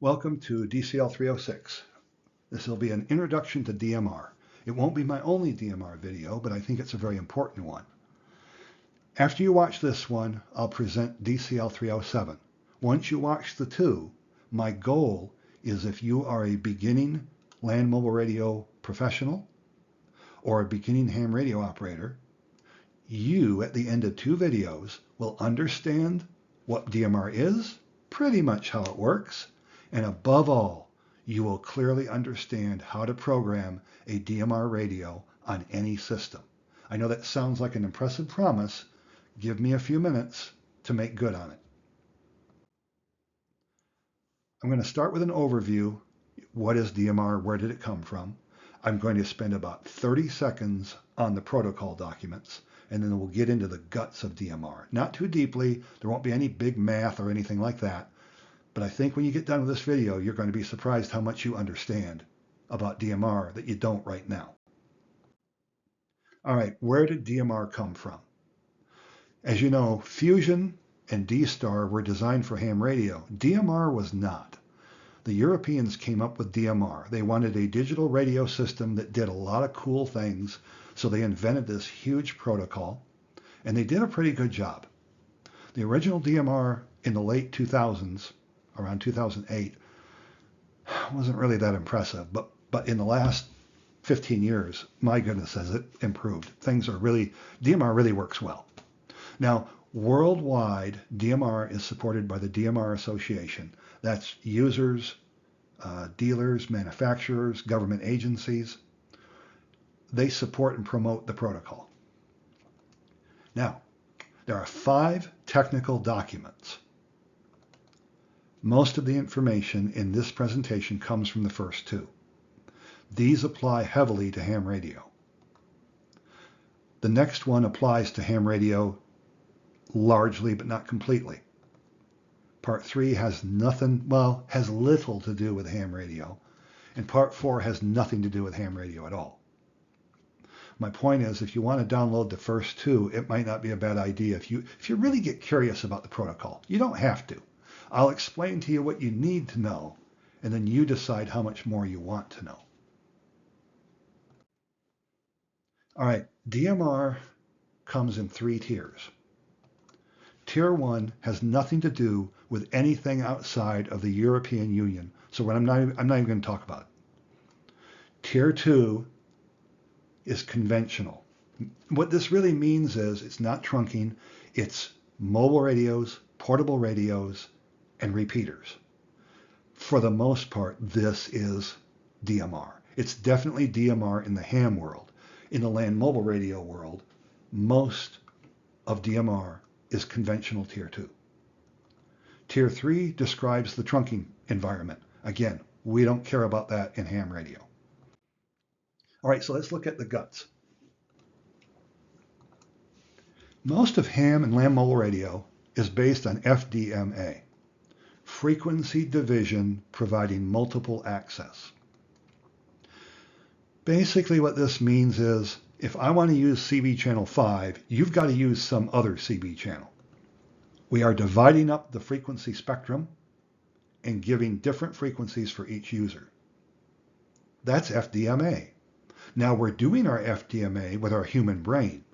Welcome to DCL 306. This will be an introduction to DMR. It won't be my only DMR video, but I think it's a very important one. After you watch this one, I'll present DCL 307. Once you watch the two, my goal is if you are a beginning land mobile radio professional or a beginning ham radio operator, you at the end of two videos will understand what DMR is, pretty much how it works, and above all, you will clearly understand how to program a DMR radio on any system. I know that sounds like an impressive promise. Give me a few minutes to make good on it. I'm going to start with an overview. What is DMR? Where did it come from? I'm going to spend about 30 seconds on the protocol documents, and then we'll get into the guts of DMR. Not too deeply. There won't be any big math or anything like that. But I think when you get done with this video, you're going to be surprised how much you understand about DMR that you don't right now. All right, where did DMR come from? As you know, Fusion and D-Star were designed for ham radio. DMR was not. The Europeans came up with DMR. They wanted a digital radio system that did a lot of cool things, so they invented this huge protocol, and they did a pretty good job. The original DMR in the late 2000s, around 2008, wasn't really that impressive, but in the last 15 years, my goodness, has it improved. DMR really works well. Now, worldwide, DMR is supported by the DMR Association. That's users, dealers, manufacturers, government agencies. They support and promote the protocol. Now, there are 5 technical documents. Most of the information in this presentation comes from the first 2. These apply heavily to ham radio. The next one applies to ham radio largely, but not completely. Part 3 has little to do with ham radio, and Part 4 has nothing to do with ham radio at all. My point is, if you want to download the first 2, it might not be a bad idea if you really get curious about the protocol. You don't have to. I'll explain to you what you need to know, and then you decide how much more you want to know. All right, DMR comes in 3 tiers. Tier 1 has nothing to do with anything outside of the European Union, so I'm not even going to talk about it. Tier 2 is conventional. What this really means is it's not trunking, it's mobile radios, portable radios, and repeaters. For the most part, this is DMR. It's definitely DMR in the ham world. In the land mobile radio world, most of DMR is conventional Tier 2. Tier 3 describes the trunking environment. Again, we don't care about that in ham radio. All right, so let's look at the guts. Most of ham and land mobile radio is based on FDMA, frequency division providing multiple access. Basically what this means is if I want to use CB channel 5, you've got to use some other CB channel. We are dividing up the frequency spectrum and giving different frequencies for each user. That's FDMA. Now we're doing our FDMA with our human brain.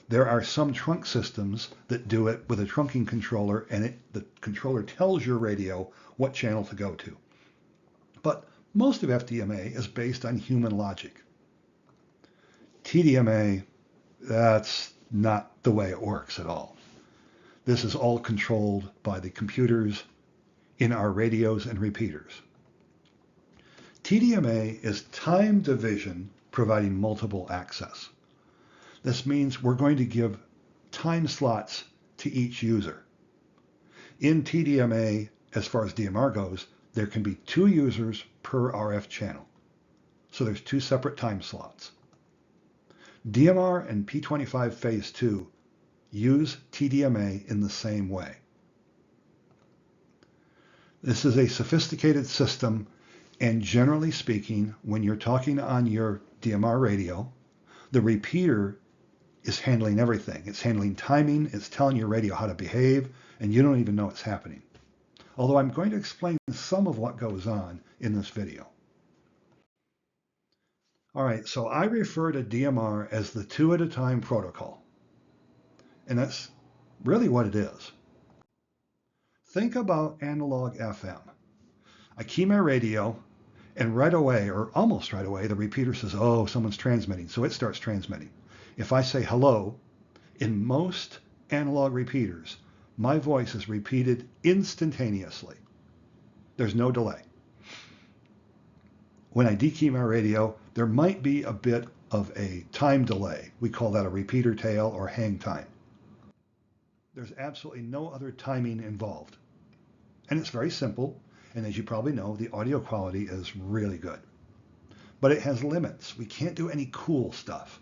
There are some trunk systems that do it with a trunking controller, and the controller tells your radio what channel to go to. But most of FDMA is based on human logic. TDMA, that's not the way it works at all. This is all controlled by the computers in our radios and repeaters. TDMA is time division providing multiple access. This means we're going to give time slots to each user. In TDMA, as far as DMR goes, there can be 2 users per RF channel. So there's 2 separate time slots. DMR and P25 Phase 2 use TDMA in the same way. This is a sophisticated system, and generally speaking, when you're talking on your DMR radio, the repeater is handling everything. It's handling timing, it's telling your radio how to behave, and you don't even know it's happening. although I'm going to explain some of what goes on in this video. All right, so I refer to DMR as the 2 at a time protocol, and that's really what it is. Think about analog FM. I key my radio, and right away, or almost right away, the repeater says, oh, someone's transmitting, so it starts transmitting. If I say hello, in most analog repeaters, my voice is repeated instantaneously. There's no delay. When I dekey my radio, there might be a bit of a time delay. We call that a repeater tail or hang time. There's absolutely no other timing involved. And it's very simple. And as you probably know, the audio quality is really good. But it has limits. We can't do any cool stuff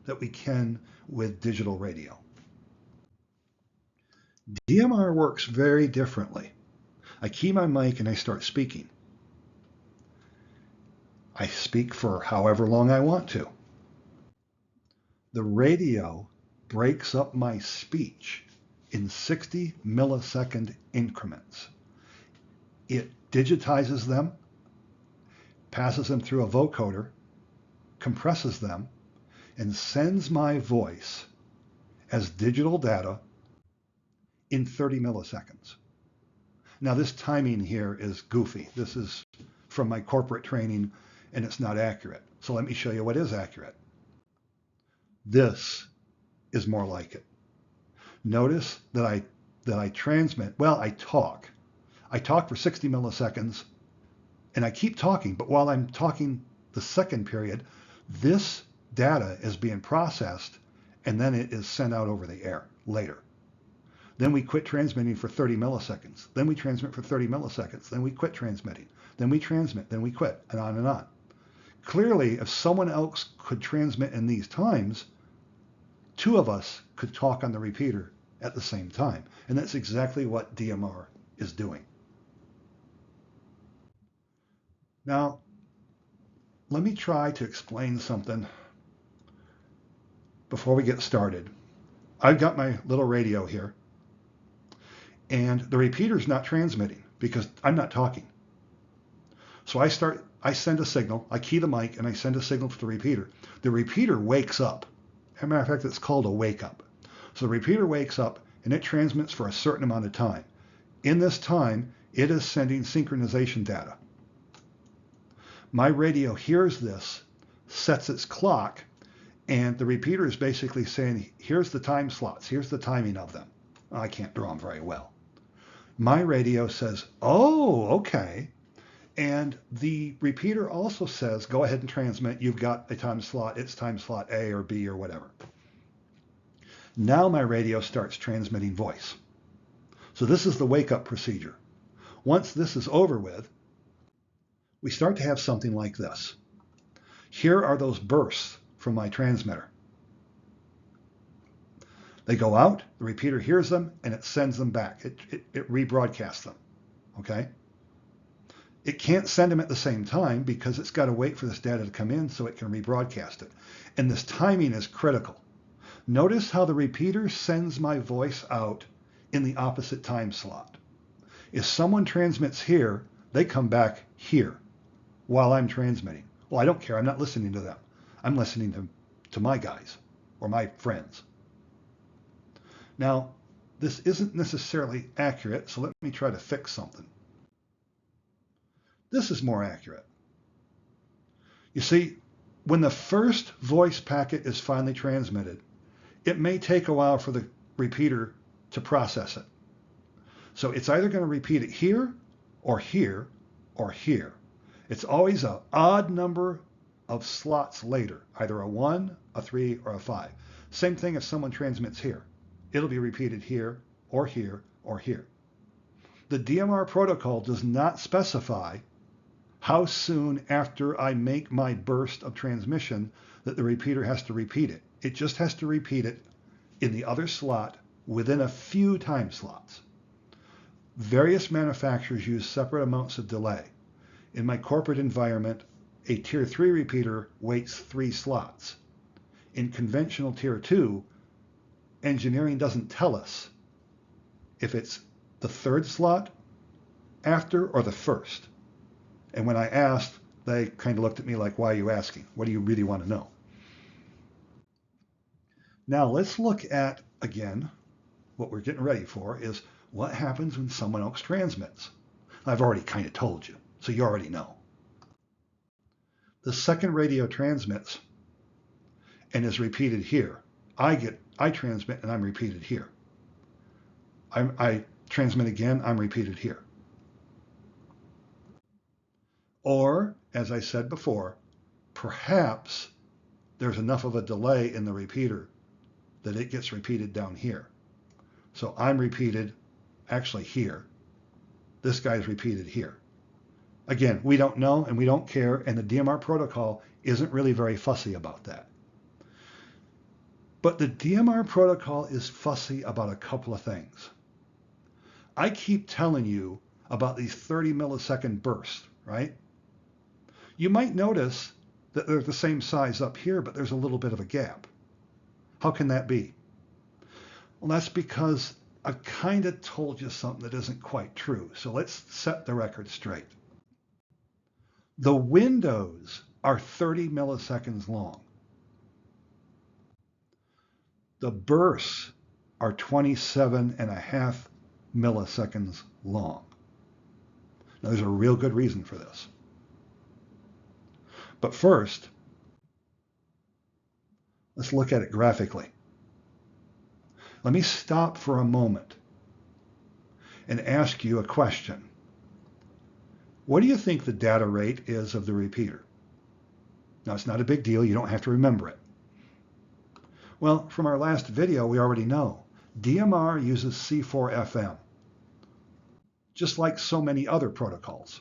that we can with digital radio. DMR works very differently. I key my mic and I start speaking. I speak for however long I want to. The radio breaks up my speech in 60 millisecond increments. It digitizes them, passes them through a vocoder, compresses them, and sends my voice as digital data in 30 milliseconds. Now this timing here is goofy. This is from my corporate training and it's not accurate. So let me show you what is accurate. This is more like it. Notice that I transmit, well, I talk. I talk for 60 milliseconds and I keep talking, but while I'm talking the second period, this data is being processed and then it is sent out over the air later. Then we quit transmitting for 30 milliseconds. Then we transmit for 30 milliseconds. Then we quit transmitting. Then we transmit. Then we quit, and on and on. Clearly, if someone else could transmit in these times, 2 of us could talk on the repeater at the same time. And that's exactly what DMR is doing. Now, let me try to explain something before we get started. I've got my little radio here. And the repeater's not transmitting because I'm not talking. So I send a signal, I key the mic and I send a signal to the repeater. The repeater wakes up. As a matter of fact, it's called a wake up. So the repeater wakes up and it transmits for a certain amount of time. In this time, it is sending synchronization data. My radio hears this, sets its clock, and the repeater is basically saying, here's the time slots, here's the timing of them. I can't draw them very well. My radio says, oh, okay. And the repeater also says, go ahead and transmit. You've got a time slot. It's time slot A or B or whatever. Now my radio starts transmitting voice. So this is the wake-up procedure. Once this is over with, we start to have something like this. Here are those bursts from my transmitter. They go out, the repeater hears them, and it sends them back. It rebroadcasts them, okay? It can't send them at the same time because it's got to wait for this data to come in so it can rebroadcast it. And this timing is critical. Notice how the repeater sends my voice out in the opposite time slot. If someone transmits here, they come back here while I'm transmitting. Well, I don't care. I'm not listening to them. I'm listening to my guys or my friends. Now, this isn't necessarily accurate, so let me try to fix something. This is more accurate. You see, when the first voice packet is finally transmitted, it may take a while for the repeater to process it. So it's either going to repeat it here or here or here. It's always an odd number of slots later, either a 1, a 3, or a 5. Same thing if someone transmits here. It'll be repeated here or here or here. The DMR protocol does not specify how soon after I make my burst of transmission that the repeater has to repeat it. It just has to repeat it in the other slot within a few time slots. Various manufacturers use separate amounts of delay. In my corporate environment, a Tier 3 repeater waits 3 slots. In conventional Tier 2, engineering doesn't tell us if it's the 3rd slot after or the first? And when I asked, they kind of looked at me like, why are you asking? What do you really want to know? Now let's look at, again, what we're getting ready for is what happens when someone else transmits. I've already kind of told you, so you already know. The second radio transmits and is repeated here. I transmit and I'm repeated here. I transmit again, I'm repeated here. Or, as I said before, perhaps there's enough of a delay in the repeater that it gets repeated down here. So I'm repeated actually here. This guy's repeated here. Again, we don't know and we don't care, and the DMR protocol isn't really very fussy about that. But the DMR protocol is fussy about a couple of things. I keep telling you about these 30 millisecond bursts, right? You might notice that they're the same size up here, but there's a little bit of a gap. How can that be? Well, that's because I've kind of told you something that isn't quite true. So let's set the record straight. The windows are 30 milliseconds long. The bursts are 27.5 milliseconds long. Now, there's a real good reason for this. But first, let's look at it graphically. Let me stop for a moment and ask you a question. What do you think the data rate is of the repeater? Now, it's not a big deal. You don't have to remember it. Well, from our last video, we already know. DMR uses C4FM, just like so many other protocols.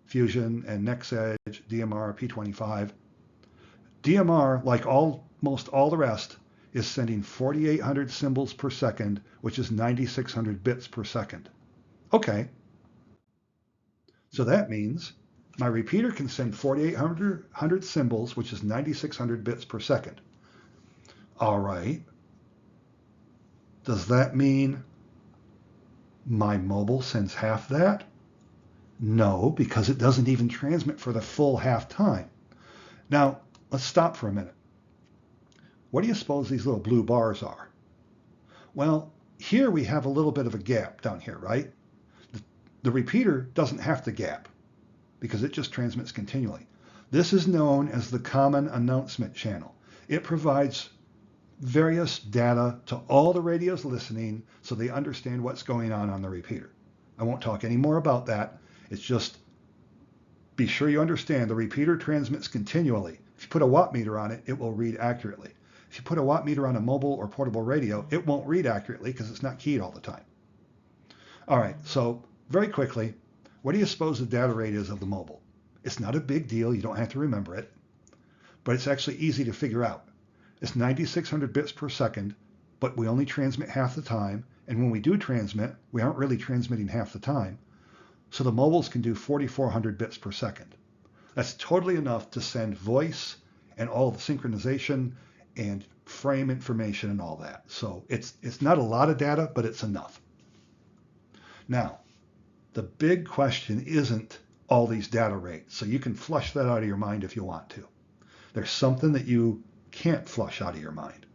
Fusion and NextEdge, DMR, P25. DMR, like almost all the rest, is sending 4,800 symbols per second, which is 9,600 bits per second. Okay. So that means my repeater can send 4,800 symbols, which is 9,600 bits per second. All right. Does that mean my mobile sends half that? No, because it doesn't even transmit for the full half time. Now, let's stop for a minute. What do you suppose these little blue bars are? Well, here we have a little bit of a gap down here, right? The repeater doesn't have to gap because it just transmits continually. This is known as the common announcement channel. It provides various data to all the radios listening so they understand what's going on the repeater. I won't talk any more about that. It's just be sure you understand the repeater transmits continually. If you put a watt meter on it, it will read accurately. If you put a watt meter on a mobile or portable radio, it won't read accurately because it's not keyed all the time. All right, so very quickly, what do you suppose the data rate is of the mobile? It's not a big deal. You don't have to remember it, but it's actually easy to figure out. It's 9,600 bits per second, but we only transmit half the time. And when we do transmit, we aren't really transmitting half the time. So the mobiles can do 4,400 bits per second. That's totally enough to send voice and all the synchronization and frame information and all that. So it's not a lot of data, but it's enough. Now, the big question isn't all these data rates. So you can flush that out of your mind if you want to. There's something that you can't flush out of your mind.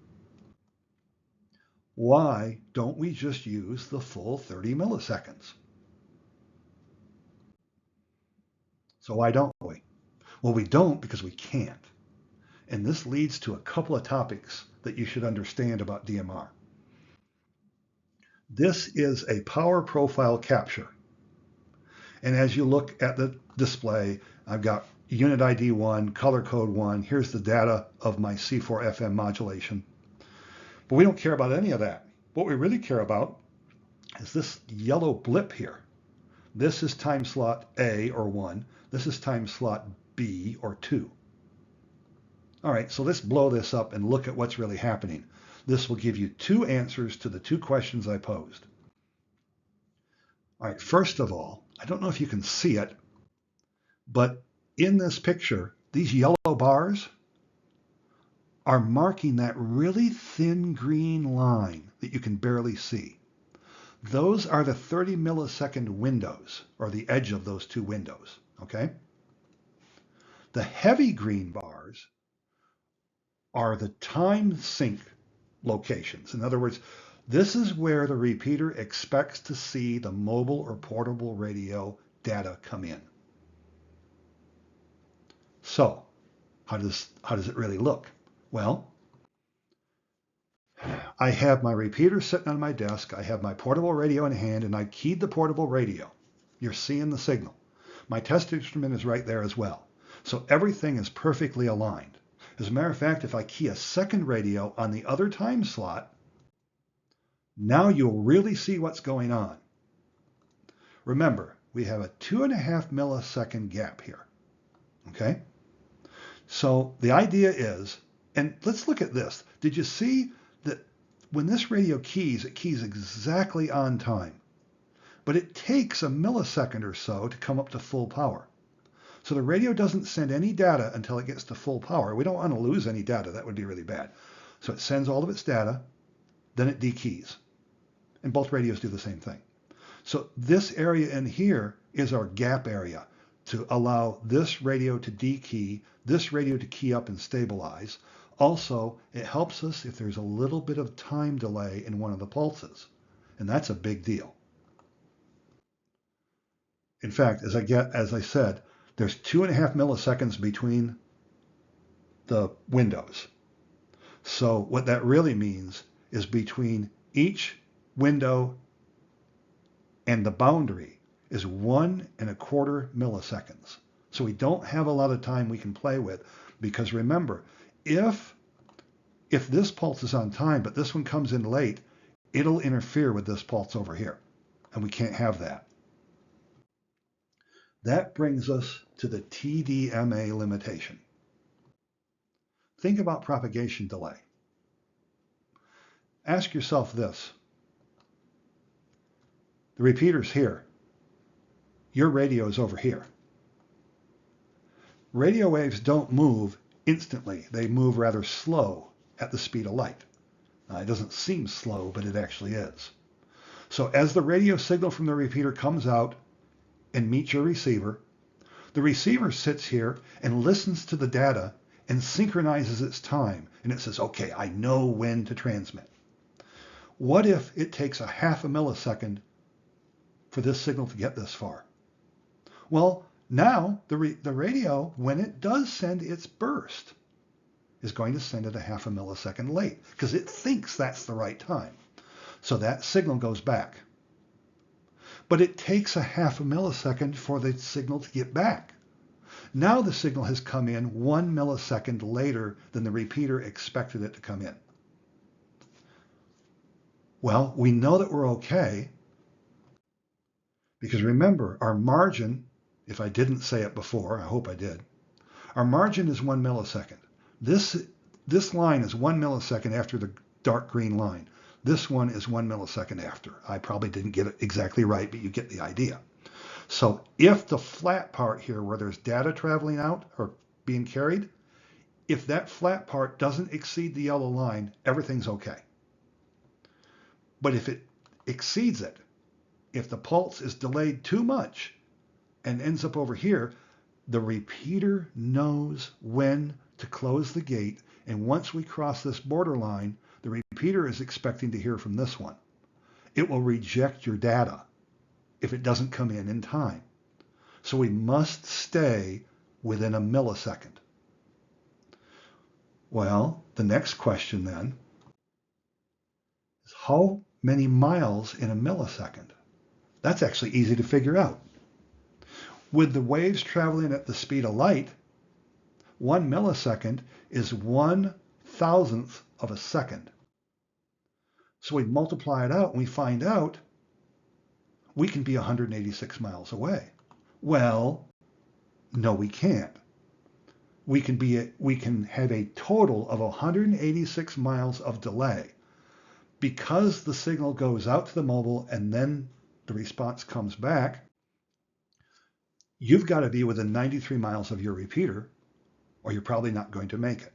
Why don't we just use the full 30 milliseconds? So why don't we? Well, we don't because we can't. And this leads to a couple of topics that you should understand about DMR. This is a power profile capture. And as you look at the display, I've got unit ID 1, color code 1. Here's the data of my C4FM modulation. But we don't care about any of that. What we really care about is this yellow blip here. This is time slot A, or 1. This is time slot B, or 2. All right, so let's blow this up and look at what's really happening. This will give you two answers to the two questions I posed. All right, first of all, I don't know if you can see it, but in this picture, these yellow bars are marking that really thin green line that you can barely see. Those are the 30 millisecond windows, or the edge of those two windows, okay? The heavy green bars are the time sync locations. In other words, this is where the repeater expects to see the mobile or portable radio data come in. So, how does it really look? Well, I have my repeater sitting on my desk, I have my portable radio in hand, and I keyed the portable radio. You're seeing the signal. My test instrument is right there as well. So everything is perfectly aligned. As a matter of fact, if I key a second radio on the other time slot, now you'll really see what's going on. Remember, we have a 2.5 millisecond gap here. Okay? So the idea is, and let's look at this. Did you see that when this radio keys, it keys exactly on time? But it takes a millisecond or so to come up to full power. So the radio doesn't send any data until it gets to full power. We don't want to lose any data. That would be really bad. So it sends all of its data, then it dekeys. And both radios do the same thing. So this area in here is our gap area to allow this radio to dekey, this radio to key up and stabilize. Also, it helps us if there's a little bit of time delay in one of the pulses. And that's a big deal. In fact, as I said, there's 2.5 milliseconds between the windows. So what that really means is between each window and the boundary is 1.25 milliseconds. So we don't have a lot of time we can play with, because remember, if this pulse is on time, but this one comes in late, it'll interfere with this pulse over here, and we can't have that. That brings us to the TDMA limitation. Think about propagation delay. Ask yourself this. The repeater's here. Your radio is over here. Radio waves don't move instantly. They move rather slow at the speed of light. Now, it doesn't seem slow, but it actually is. So as the radio signal from the repeater comes out and meets your receiver, the receiver sits here and listens to the data and synchronizes its time. And it says, okay, I know when to transmit. What if it takes 0.5 millisecond for this signal to get this far? Well, now the radio, when it does send its burst, is going to send it 0.5 millisecond late because it thinks that's the right time. So that signal goes back. But it takes 0.5 millisecond for the signal to get back. Now the signal has come in 1 millisecond later than the repeater expected it to come in. Well, we know that we're okay because remember, our margin, if I didn't say it before, I hope I did, our margin is 1 millisecond. This line is 1 millisecond after the dark green line. This one is 1 millisecond after. I probably didn't get it exactly right, but you get the idea. So if the flat part here where there's data traveling out or being carried, if that flat part doesn't exceed the yellow line, everything's okay. But if it exceeds it, if the pulse is delayed too much and ends up over here, the repeater knows when to close the gate. And once we cross this borderline, the repeater is expecting to hear from this one. It will reject your data if it doesn't come in time. So we must stay within a millisecond. Well, the next question then is how many miles in a millisecond? That's actually easy to figure out. With the waves traveling at the speed of light, 1 millisecond is 1/1000th of a second. So we multiply it out and we find out we can be 186 miles away. Well, no, we can't. We can have a total of 186 miles of delay because the signal goes out to the mobile and then the response comes back. You've got to be within 93 miles of your repeater or you're probably not going to make it.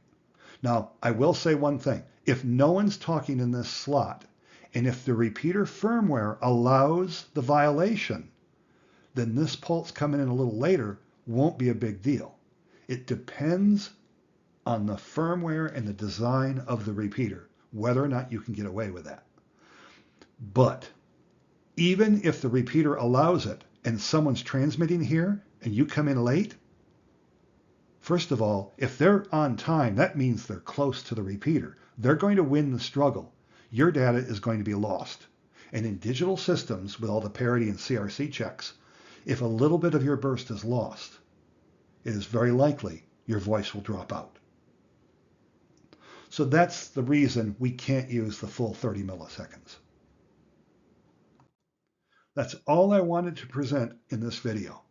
Now, I will say one thing. If no one's talking in this slot And if the repeater firmware allows the violation, then this pulse coming in a little later won't be a big deal. It depends on the firmware and the design of the repeater, whether or not you can get away with that. But even if the repeater allows it and someone's transmitting here and you come in late, first of all, if they're on time, that means they're close to the repeater. They're going to win the struggle. Your data is going to be lost. And in digital systems, with all the parity and CRC checks, if a little bit of your burst is lost, it is very likely your voice will drop out. So that's the reason we can't use the full 30 milliseconds. That's all I wanted to present in this video.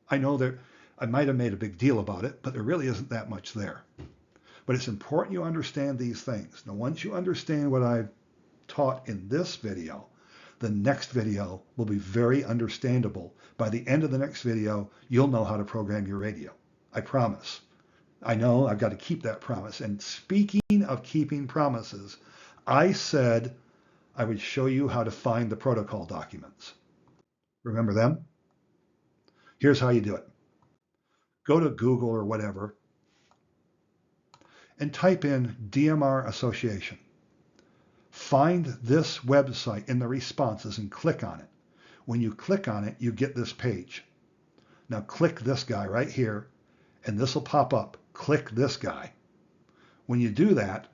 I know that I might have made a big deal about it, but there really isn't that much there. But it's important you understand these things. Now, once you understand what I've taught in this video, the next video will be very understandable. By the end of the next video, you'll know how to program your radio. I promise. I know I've got to keep that promise. And speaking of keeping promises, I said I would show you how to find the protocol documents. Remember them? Here's how you do it. Go to Google or whatever and type in DMR Association. Find this website in the responses and click on it. When you click on it, you get this page. Now click this guy right here, and this will pop up. Click this guy. When you do that,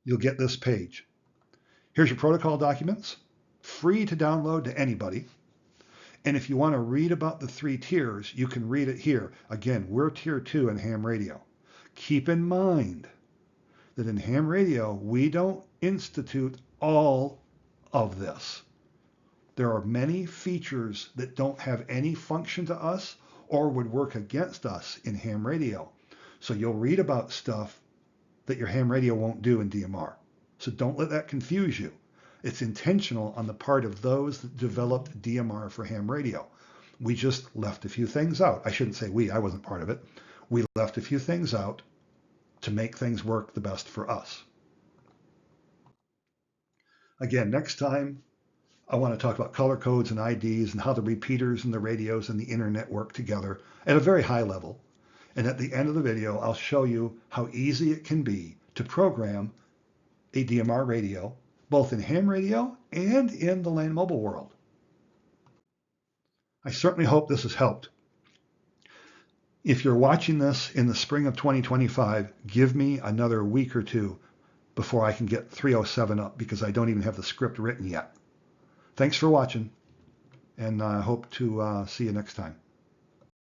you'll get this page. Here's your protocol documents, free to download to anybody. And if you want to read about the 3 tiers, you can read it here. Again, we're tier 2 in ham radio. Keep in mind that in ham radio, we don't institute all of this. There are many features that don't have any function to us or would work against us in ham radio. So you'll read about stuff that your ham radio won't do in DMR. So don't let that confuse you. It's intentional on the part of those that developed DMR for ham radio. We just left a few things out. I shouldn't say we, I wasn't part of it. We left a few things out to make things work the best for us. Again, next time, I want to talk about color codes and IDs and how the repeaters and the radios and the internet work together at a very high level. And at the end of the video, I'll show you how easy it can be to program a DMR radio, both in ham radio and in the land mobile world. I certainly hope this has helped. If you're watching this in the spring of 2025, give me another week or two before I can get 307 up, because I don't even have the script written yet. Thanks for watching, and I hope to see you next time.